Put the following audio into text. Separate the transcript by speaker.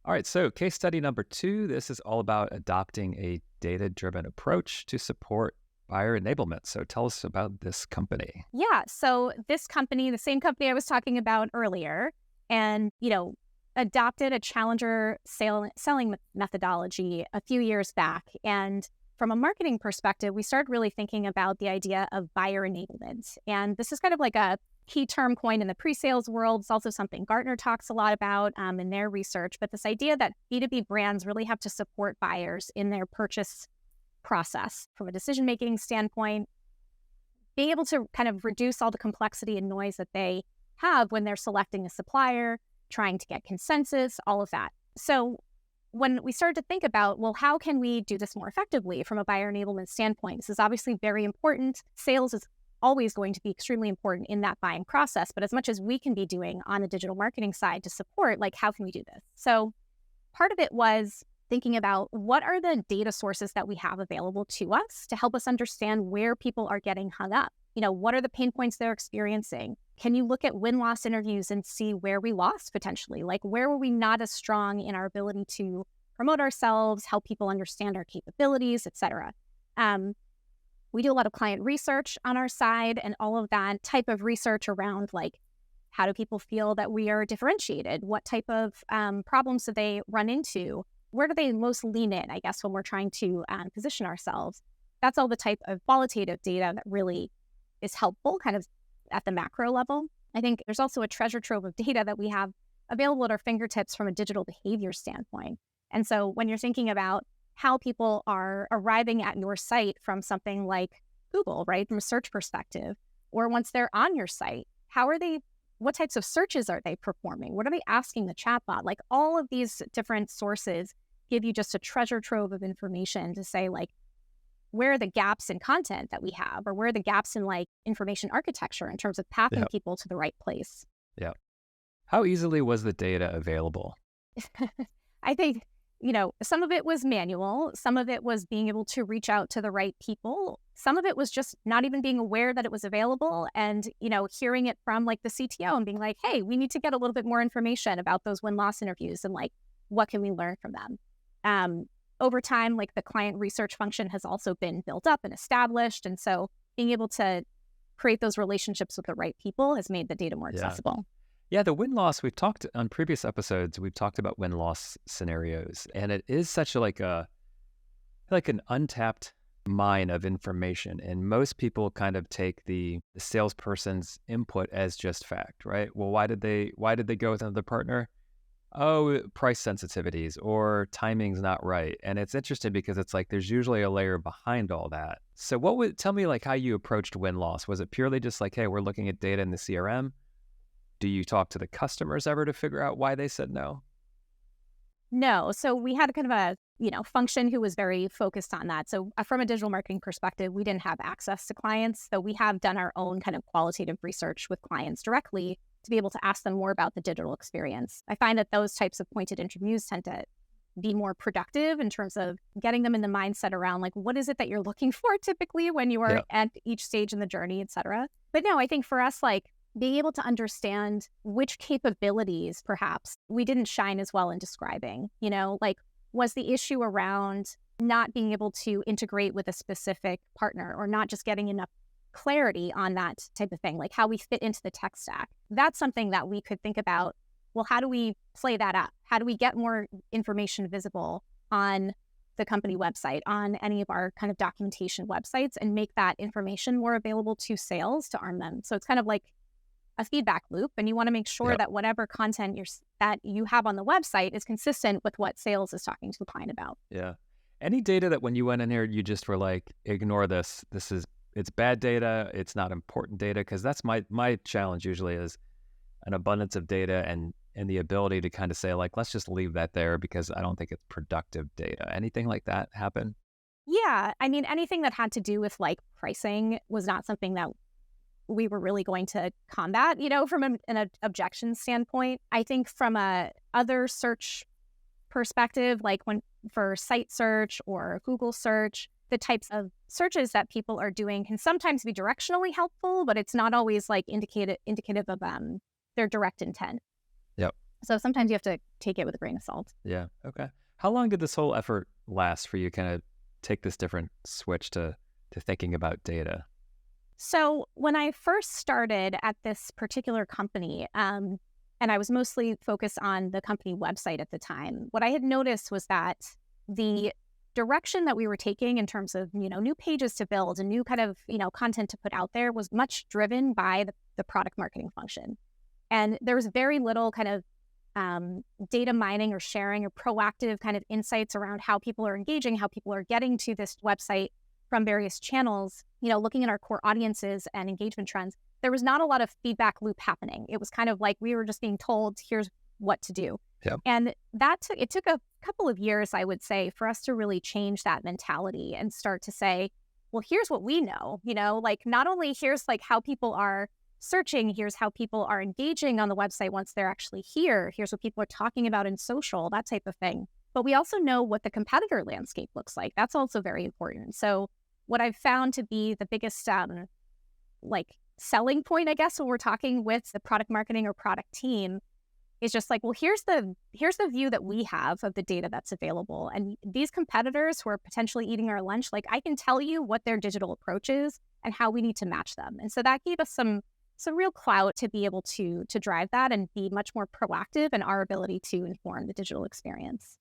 Speaker 1: All right, so case study number 2, this is all about adopting a data-driven approach to support buyer enablement. So tell us about this company.
Speaker 2: Yeah. So this company, the same company I was talking about earlier, and adopted a challenger selling methodology a few years back. And from a marketing perspective, we started really thinking about the idea of buyer enablement. And this is kind of like a key term coined in the pre-sales world. It's also something Gartner talks a lot about in their research. But this idea that B2B brands really have to support buyers in their purchase process from a decision-making standpoint, being able to kind of reduce all the complexity and noise that they have when they're selecting a supplier, trying to get consensus, all of that. So when we started to think about, well, how can we do this more effectively from a buyer enablement standpoint? This is obviously very important. Sales is always going to be extremely important in that buying process. But as much as we can be doing on the digital marketing side to support, like, how can we do this? So part of it was thinking about what are the data sources that we have available to us to help us understand where people are getting hung up. What are the pain points they're experiencing? Can you look at win-loss interviews and see where we lost potentially? Like, where were we not as strong in our ability to promote ourselves, help people understand our capabilities, et cetera? We do a lot of client research on our side, and all of that type of research around, like, how do people feel that we are differentiated? What type of problems do they run into? Where do they most lean in, I guess, when we're trying to position ourselves? That's all the type of qualitative data that really is helpful kind of at the macro level. I think there's also a treasure trove of data that we have available at our fingertips from a digital behavior standpoint. And so when you're thinking about how people are arriving at your site from something like Google, right, from a search perspective, or once they're on your site, what types of searches are they performing? What are they asking the chatbot? Like, all of these different sources give you just a treasure trove of information to say, like, where are the gaps in content that we have, or where are the gaps in, like, information architecture in terms of pathing
Speaker 1: Yeah.
Speaker 2: people to the right place?
Speaker 1: Yeah. How easily was the data available?
Speaker 2: I think, some of it was manual. Some of it was being able to reach out to the right people. Some of it was just not even being aware that it was available and, hearing it from, like, the CTO and being like, hey, we need to get a little bit more information about those win-loss interviews and, like, what can we learn from them? Over time, like, the client research function has also been built up and established. And so being able to create those relationships with the right people has made the data more
Speaker 1: Yeah.
Speaker 2: accessible.
Speaker 1: Yeah, the win-loss, we've talked on previous episodes, we've talked about win-loss scenarios, and it is such like an untapped mine of information. And most people kind of take the salesperson's input as just fact, right? Well, why did they go with another partner? Oh, price sensitivities or timing's not right. And it's interesting because it's like there's usually a layer behind all that. So tell me, like, how you approached win-loss? Was it purely just like, hey, we're looking at data in the CRM? Do you talk to the customers ever to figure out why they said no?
Speaker 2: No. So we had kind of a, function who was very focused on that. So from a digital marketing perspective, we didn't have access to clients. So we have done our own kind of qualitative research with clients directly to be able to ask them more about the digital experience. I find that those types of pointed interviews tend to be more productive in terms of getting them in the mindset around, like, what is it that you're looking for typically when you are
Speaker 1: Yeah.
Speaker 2: at each stage in the journey, et cetera. But no, I think for us, like, being able to understand which capabilities perhaps we didn't shine as well in describing, like, was the issue around not being able to integrate with a specific partner or not just getting enough clarity on that type of thing, like how we fit into the tech stack. That's something that we could think about. Well, how do we play that up? How do we get more information visible on the company website, on any of our kind of documentation websites, and make that information more available to sales to arm them? So it's kind of like a feedback loop, and you want to make sure
Speaker 1: Yeah.
Speaker 2: that whatever content that you have on the website is consistent with what sales is talking to the client about.
Speaker 1: Yeah. Any data that when you went in here, you just were like, ignore this. It's bad data. It's not important data. Because that's my challenge usually is an abundance of data and the ability to kind of say, like, let's just leave that there because I don't think it's productive data. Anything like that happen?
Speaker 2: Yeah, I mean, anything that had to do with, like, pricing was not something that we were really going to combat, from an objection standpoint. I think from a other search perspective, like when for site search or Google search, the types of searches that people are doing can sometimes be directionally helpful, but it's not always, like, indicative of their direct intent.
Speaker 1: Yep.
Speaker 2: So sometimes you have to take it with a grain of salt.
Speaker 1: Yeah. Okay. How long did this whole effort last for you? Kind of take this different switch to thinking about data.
Speaker 2: So when I first started at this particular company, and I was mostly focused on the company website at the time, what I had noticed was that the direction that we were taking in terms of, new pages to build and new kind of, content to put out there was much driven by the product marketing function. And there was very little kind of data mining or sharing or proactive kind of insights around how people are engaging, how people are getting to this website from various channels, looking at our core audiences and engagement trends. There was not a lot of feedback loop happening. It was kind of like we were just being told, here's what to do.
Speaker 1: Yeah.
Speaker 2: And it took a couple of years, I would say, for us to really change that mentality and start to say, well, here's what we know, like not only here's like how people are searching, here's how people are engaging on the website once they're actually here, here's what people are talking about in social, that type of thing. But we also know what the competitor landscape looks like. That's also very important. So what I've found to be the biggest selling point, I guess, when we're talking with the product marketing or product team is just like, well, here's the view that we have of the data that's available. And these competitors who are potentially eating our lunch, like I can tell you what their digital approach is and how we need to match them. And so that gave us some real clout to be able to drive that and be much more proactive in our ability to inform the digital experience.